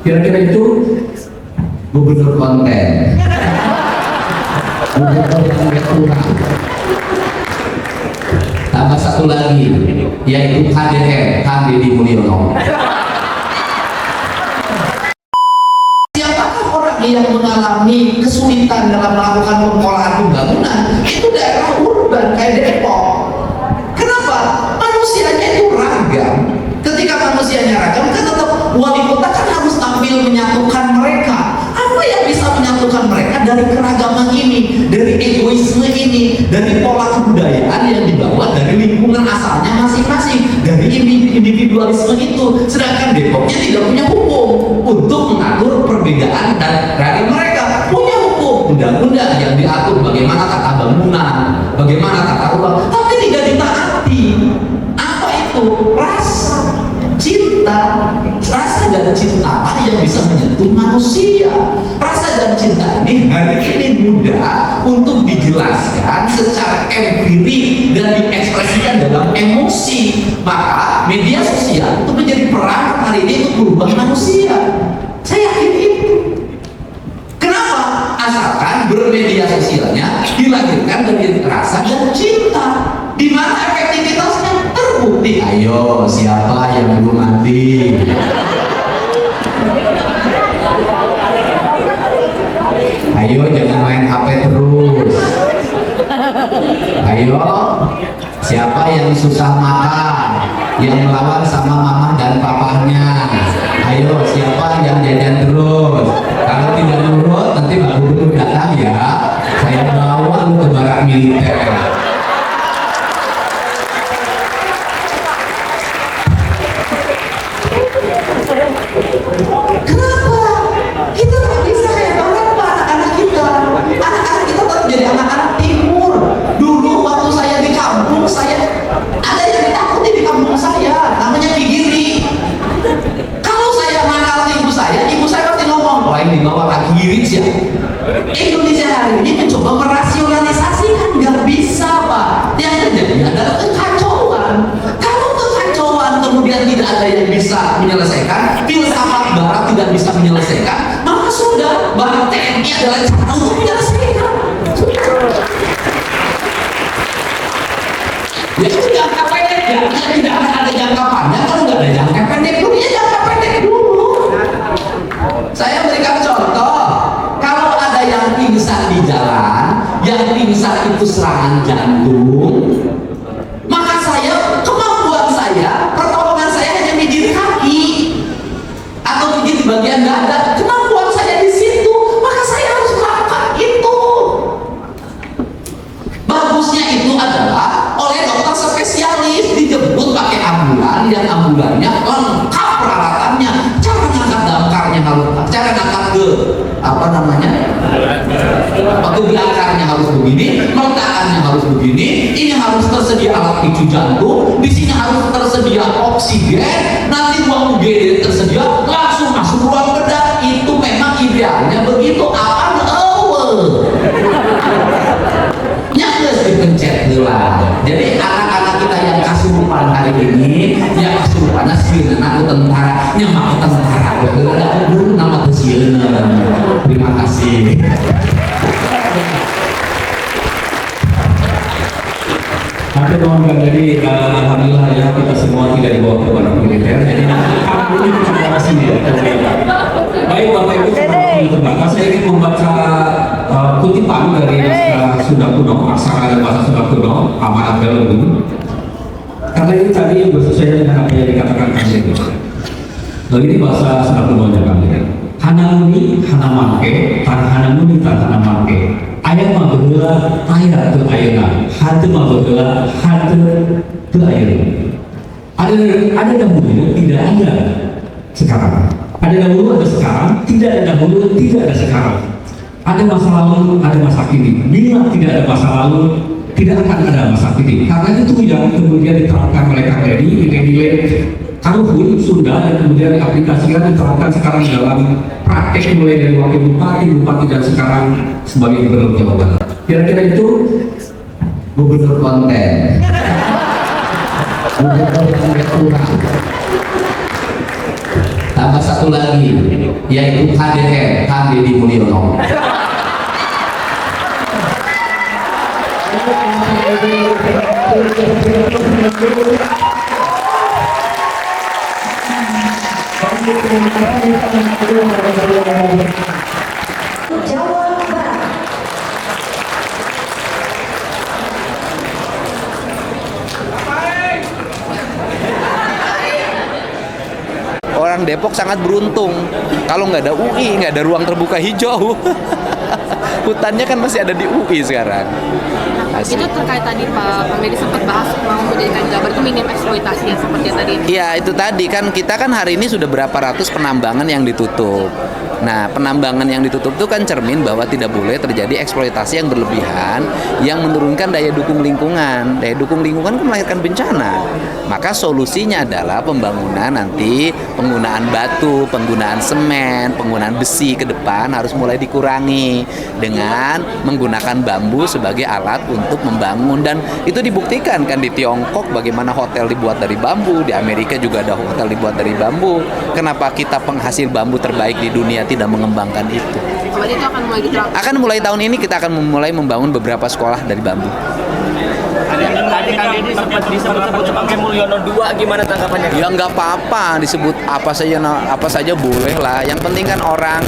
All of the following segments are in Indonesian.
Kira-kira itu gubernur konten, gubernur yang kurang. Tambah satu lagi, yaitu HDM, Kang Deddy Mulyono. Siapakah orang yang mengalami kesulitan dalam melakukan pengolahan pembangunan? Itu daerah urban kayak Depok. Kenapa? Manusianya itu ragam. Ketika manusianya ragam, kan tetap wali kota kan harus tampil menyatukan mereka. Apa yang bisa menyatukan mereka dari keragaman ini, dari egoisme ini, dari pola kebudayaan yang dibawa dari lingkungan asalnya masing-masing, dari individualisme itu. Sedangkan Depoknya tidak punya hukum untuk mengatur perbedaan dari mereka. Punya hukum, undang-undang yang diatur bagaimana tata bangunan, bagaimana tata ruang, tapi tidak ditaati. Apa itu? Rasa cinta. Rasa dan cinta yang bisa menyentuh manusia. Rasa dan cinta ini hari ini mudah untuk dijelaskan secara empirik dan diekspresikan dalam emosi. Maka media sosial itu menjadi perangkat hari ini untuk merubah manusia. Saya yakin itu. Kenapa? Asalkan bermedia sosialnya dilahirkan dari rasa dan cinta. Di mana efektivitasnya terbukti. Ayo, siapa yang belum mati? Ayo, jangan main HP terus. Ayo, siapa yang susah makan, yang melawan sama mama dan papahnya? Ayo, siapa yang jajan terus? Kalau tidak nurut, nanti Pak Gubernur datang ya. Saya bawa lu ke barak militer. Kenapa? Kita nggak bisa kayak orang anak-anak kita. Anak-anak kita tetap jadi anak-anak timur. Dulu waktu saya di kampung, saya ada yang ditakuti di kampung saya, namanya Kigiri. Kalau saya nakal ibu saya pasti ngomong, wah ini bawa Kigiri sih. Indonesia hari ini mencoba merasionalisasikan, nggak bisa Pak. Yang terjadi adalah kekacauan. Kalau kekacauan kemudian tidak ada yang bisa menyelesaikan, filsafat Barat tidak bisa menyelesaikan, maka sudah Barat TNI adalah cara untuk menyelesaikan. Ya itu jangka pendek ya, tidak akan ada jangka panjang kalau nggak ada jangka pendek dulu. Ya jangka pendek dulu. Saya berikan contoh, kalau ada yang pingsan di jalan, yang pingsan itu serangan jantung, maka kemampuan saya, pertolongan saya hanya mijit kaki atau mijit bagian dada. Kemampuan saya di situ, maka saya harus melakukan itu. Bagusnya itu adalah oleh dokter spesialis dijemput pakai ambulan, yang ambulannya lengkap peralatannya, cara ngangkat damkarnya harus, cara ngangkat ke belakangnya harus begini, meletakannya harus begini, ini harus tersedia alat picu jantung, di sini harus tersedia oksigen, nanti ruang UGD tersedia, langsung masuk ruang bedah. Itu memang idealnya begitu. Apa nyakles dipencet lah. Jadi anak-anak kita yang kasurupan hari ini, yang kasurupannya sih aku tentara, nyamak tentara. Ada dulu nama kecil. Terima kasih. Oke teman-teman, jadi alhamdulillah ya kita semua tidak dibawa ke barak militer. Jadi aku ini secara sini ya. Baik Bapak Ibu teman-teman, saya ingin membaca kutipan dari naskah Sunda kuno, aksara dan bahasa Sunda kuno, Amanat Galunggung. Karena ini tadi yang bersesuaian dengan apa yang dikatakan Kang Deddy. Lalu ini bahasa Sunda kunonya Kang Deddy. Hanamuni hanamangke, tan hanamuni tan hanamangke. Ayat mah bergeula ayat teu ayeuna, hate mah bergeula hate teu ayeuna. Ada dahulu, tidak ada sekarang. Ada dahulu, ada sekarang. Tidak ada dahulu, tidak ada sekarang. Ada masa lalu, ada masa kini. Bila tidak ada masa lalu, tidak akan ada masa kini. Karena itu yang kemudian diterapkan oleh Kang Deddy, nilai-nilai Karuhun Sunda dan kemudian diaplikasikan diterapkan sekarang dalam praktek mulai dari wakil bupati dan sekarang sebagai gubernur Jawa Barat. Kira-kira itu gubernur konten, gubernur yang kurang. Tambah satu lagi, yaitu KDM, Kang Deddy Mulyono. Jawa Barat. Orang Depok sangat beruntung kalau nggak ada UI, nggak ada ruang terbuka hijau. Hutannya kan masih ada di UI sekarang. Asli. Itu terkait tadi Pak Deddy sempat bahas mau menjadikan Jabar itu minim eksploitasi yang seperti yang tadi. Iya, itu tadi kan kita kan hari ini sudah berapa ratus penambangan yang ditutup. Nah, penambangan yang ditutup itu kan cermin bahwa tidak boleh terjadi eksploitasi yang berlebihan yang menurunkan daya dukung lingkungan. Daya dukung lingkungan kan melahirkan bencana. Maka solusinya adalah pembangunan nanti penggunaan batu, penggunaan semen, penggunaan besi ke depan harus mulai dikurangi dengan menggunakan bambu sebagai alat untuk membangun, dan itu dibuktikan kan di Tiongkok bagaimana hotel dibuat dari bambu, di Amerika juga ada hotel dibuat dari bambu. Kenapa kita penghasil bambu terbaik di dunia tidak mengembangkan itu? Kalau itu akan mulai diterapkan. Akan mulai tahun ini kita akan mulai membangun beberapa sekolah dari bambu. Tadi Kang Deddy sempat disebut-sebut sebagai Mulyono 2, gimana tanggapannya? Ya nggak apa-apa disebut apa saja boleh lah. Yang penting kan orang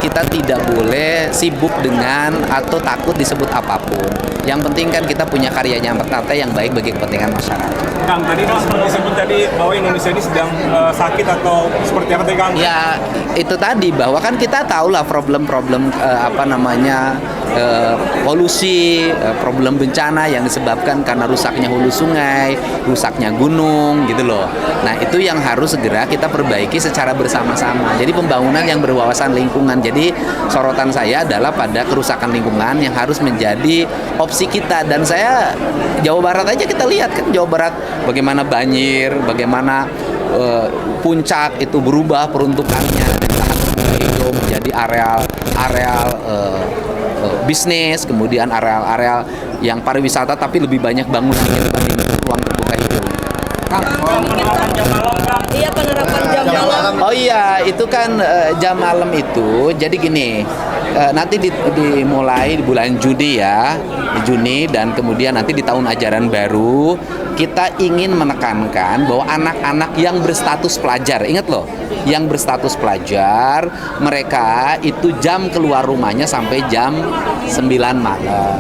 kita tidak boleh sibuk dengan atau takut disebut apapun. Yang penting kan kita punya karya nyata yang baik bagi kepentingan masyarakat. Kang, tadi disebut tadi bahwa Indonesia ini sedang sakit atau seperti apa tadi Kang? Ya itu tadi bahwa kan kita tahu lah problem-problem polusi, problem bencana yang disebabkan karena rusaknya hulu sungai, rusaknya gunung gitu loh. Nah itu yang harus segera kita perbaiki secara bersama-sama. Jadi pembangunan yang berwawasan lingkungan. Jadi sorotan saya adalah pada kerusakan lingkungan yang harus menjadi opsi kita. Dan saya Jawa Barat aja kita lihat kan, Jawa Barat bagaimana banjir, bagaimana puncak itu berubah peruntukannya dan lahan terbuka hijau menjadi areal bisnis, kemudian areal yang pariwisata tapi lebih banyak bangunannya dibanding ruang terbuka hijau. Iya, penerapan jam malam. Oh iya, itu kan jam malam itu. Jadi gini, nanti dimulai di bulan Juni ya, Juni, dan kemudian nanti di tahun ajaran baru kita ingin menekankan bahwa anak-anak yang berstatus pelajar, ingat loh, yang berstatus pelajar, mereka itu jam keluar rumahnya sampai jam 9 malam.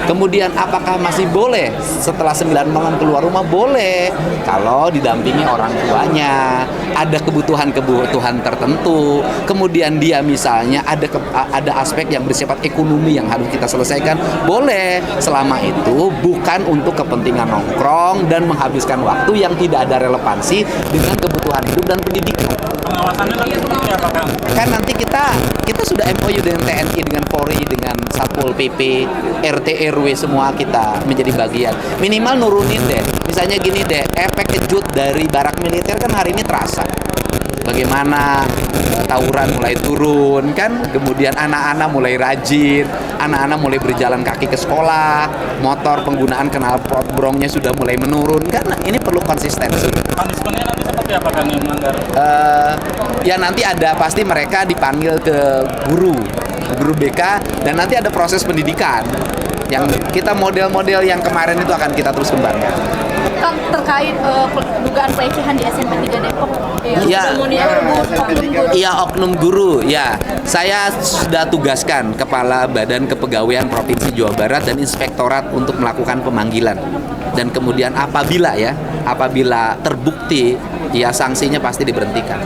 Kemudian apakah masih boleh setelah 9 malam keluar rumah? Boleh, kalau didampingi orang tuanya, ada kebutuhan-kebutuhan tertentu. Kemudian dia misalnya ada aspek yang bersifat ekonomi yang harus kita selesaikan, boleh, selama itu bukan untuk kepentingan nongkrong dan menghabiskan waktu yang tidak ada relevansi dengan kebutuhan hidup dan pendidikan. Pengawasannya nanti seperti apa Kang? Kan nanti kita sudah MOU dengan TNI, dengan Polri, dengan Satpol PP, RT RW, semua kita menjadi bagian. Minimal nurunin deh. Misalnya gini deh, efek kejut dari barak militer kan hari ini terasa. Bagaimana tawuran mulai turun kan, kemudian anak-anak mulai rajin, anak-anak mulai berjalan kaki ke sekolah, motor penggunaan knalpot brongnya sudah mulai menurun kan. Ini perlu konsistensi. Punishment-nya nanti seperti apa Kang yang melanggar? Ya nanti ada, pasti mereka dipanggil ke guru BK, dan nanti ada proses pendidikan yang kita model-model yang kemarin itu akan kita terus kembangkan. Kang, terkait dugaan pelecehan di SMP 3 Depok. Ya. Oknum guru. Iya, oknum guru. Ya, saya sudah tugaskan Kepala Badan Kepegawaian Provinsi Jawa Barat dan Inspektorat untuk melakukan pemanggilan. Dan kemudian apabila terbukti, ya sanksinya pasti diberhentikan.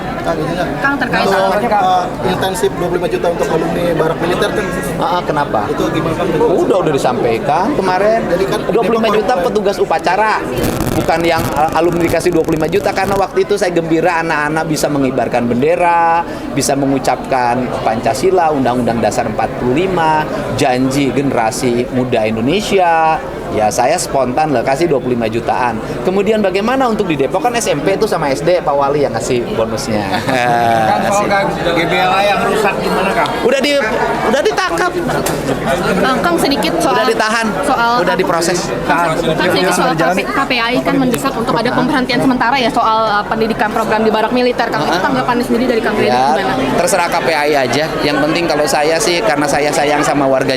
Kang, terkait Intensif 25 juta untuk alumni barak militer kan. Kenapa? Itu gimana kan? Udah disampaikan kemarin. Jadi kan 25 juta petugas upacara, bukan yang alumni dikasih 25 juta, karena waktu itu saya gembira anak-anak bisa mengibarkan bendera, bisa mengucapkan Pancasila, Undang-Undang Dasar 45, janji generasi muda Indonesia, Ya saya spontan lah kasih 25 jutaan. Kemudian bagaimana untuk di Depok kan SMP itu sama SD Pak Wali yang ngasih bonusnya. Soal GBLA yang rusak gimana Kang? Udah ditangkap. Kang sedikit soal Udah ditahan. Udah diproses. Kang sedikit soal KPAI kan mendesak untuk ada pemberhentian sementara ya soal pendidikan program di barak militer. Kang itu tanggapannya sendiri dari Kang Freddy Ya, gimana? terserah KPAI aja. Yang penting kalau saya sih karena saya sayang sama warga